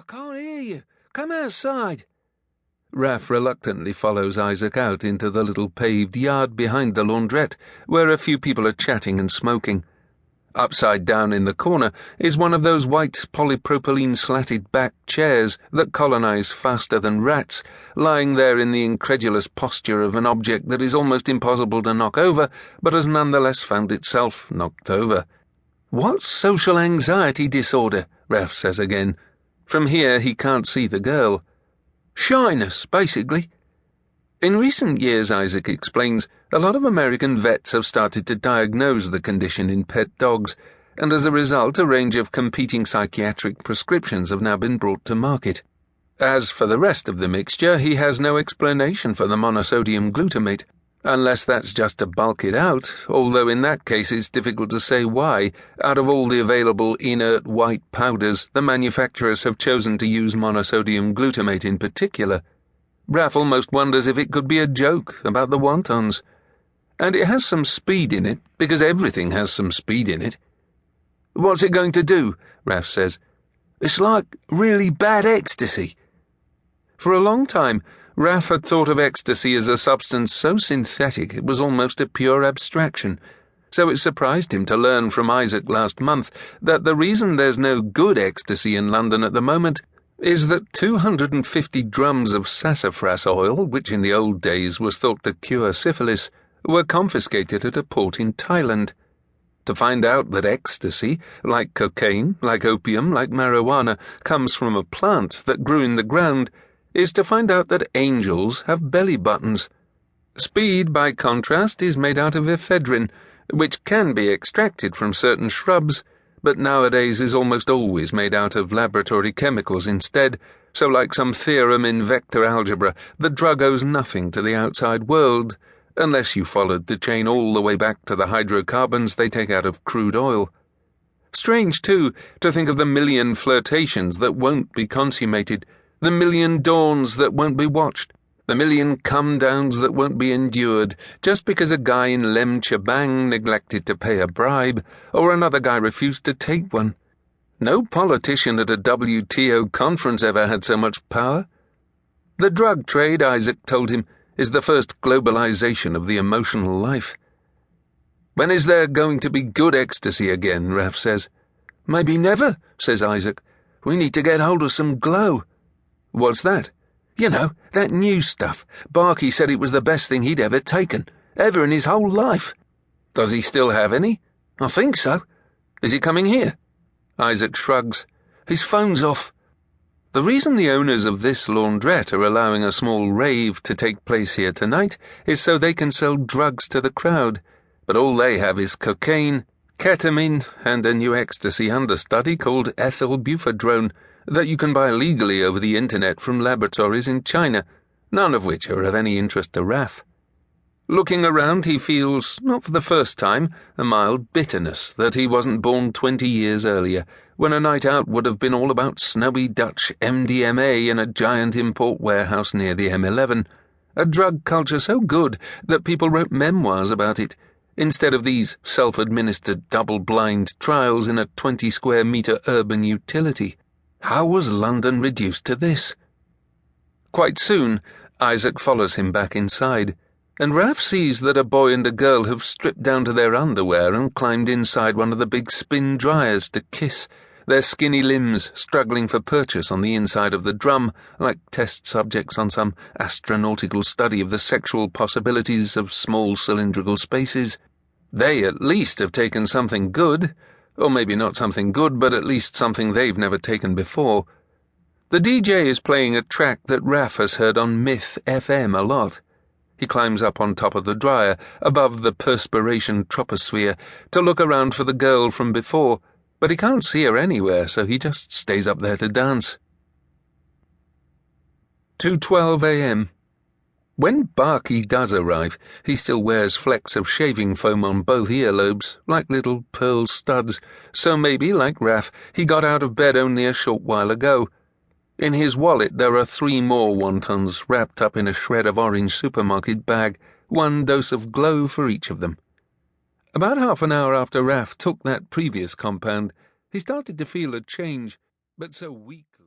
I can't hear you. Come outside. Raph reluctantly follows Isaac out into the little paved yard behind the launderette, where a few people are chatting and smoking. Upside down in the corner is one of those white polypropylene slatted back chairs that colonize faster than rats, lying there in the incredulous posture of an object that is almost impossible to knock over, but has nonetheless found itself knocked over. "What's social anxiety disorder?" Raph says again. From here he can't see the girl. "Shyness, basically." In recent years, Isaac explains, a lot of American vets have started to diagnose the condition in pet dogs, and as a result a range of competing psychiatric prescriptions have now been brought to market. As for the rest of the mixture, he has no explanation for the monosodium glutamate, unless that's just to bulk it out, although in that case it's difficult to say why, out of all the available inert white powders, the manufacturers have chosen to use monosodium glutamate in particular. Raph almost wonders if it could be a joke about the wontons. And it has some speed in it, because everything has some speed in it. "What's it going to do?" Raph says. "It's like really bad ecstasy." For a long time, Raph had thought of ecstasy as a substance so synthetic it was almost a pure abstraction, so it surprised him to learn from Isaac last month that the reason there's no good ecstasy in London at the moment is that 250 drums of sassafras oil, which in the old days was thought to cure syphilis, were confiscated at a port in Thailand. To find out that ecstasy, like cocaine, like opium, like marijuana, comes from a plant that grew in the ground, is to find out that angels have belly buttons. Speed, by contrast, is made out of ephedrine, which can be extracted from certain shrubs, but nowadays is almost always made out of laboratory chemicals instead, so like some theorem in vector algebra, the drug owes nothing to the outside world, unless you followed the chain all the way back to the hydrocarbons they take out of crude oil. Strange, too, to think of the million flirtations that won't be consummated, the million dawns that won't be watched, the million come-downs that won't be endured, just because a guy in Lem Chabang neglected to pay a bribe, or another guy refused to take one. No politician at a WTO conference ever had so much power. The drug trade, Isaac told him, is the first globalization of the emotional life. "When is there going to be good ecstasy again?" Raph says. "Maybe never," says Isaac. "We need to get hold of some glow." "What's that?" "You know, that new stuff. Barkey said it was the best thing he'd ever taken, ever in his whole life." "Does he still have any?" "I think so." "Is he coming here?" Isaac shrugs. "His phone's off." The reason the owners of this launderette are allowing a small rave to take place here tonight is so they can sell drugs to the crowd, but all they have is cocaine, ketamine, and a new ecstasy understudy called ethylbufadrone that you can buy legally over the internet from laboratories in China, none of which are of any interest to Raph. Looking around, he feels, not for the first time, a mild bitterness that he wasn't born 20 years earlier, when a night out would have been all about snowy Dutch MDMA in a giant import warehouse near the M11, a drug culture so good that people wrote memoirs about it, instead of these self-administered double-blind trials in a 20-square-metre urban utility. How was London reduced to this? Quite soon, Isaac follows him back inside, and Raph sees that a boy and a girl have stripped down to their underwear and climbed inside one of the big spin dryers to kiss, their skinny limbs struggling for purchase on the inside of the drum, like test subjects on some astronautical study of the sexual possibilities of small cylindrical spaces. They at least have taken something good, or maybe not something good, but at least something they've never taken before. The DJ is playing a track that Raph has heard on Myth FM a lot. He climbs up on top of the dryer, above the perspiration troposphere, to look around for the girl from before, but he can't see her anywhere, so he just stays up there to dance. 2:12 a.m. When Barkey does arrive, he still wears flecks of shaving foam on both earlobes, like little pearl studs, so maybe, like Raph, he got out of bed only a short while ago. In his wallet there are 3 more wontons wrapped up in a shred of orange supermarket bag, 1 dose of glow for each of them. About half an hour after Raph took that previous compound, he started to feel a change, but so weak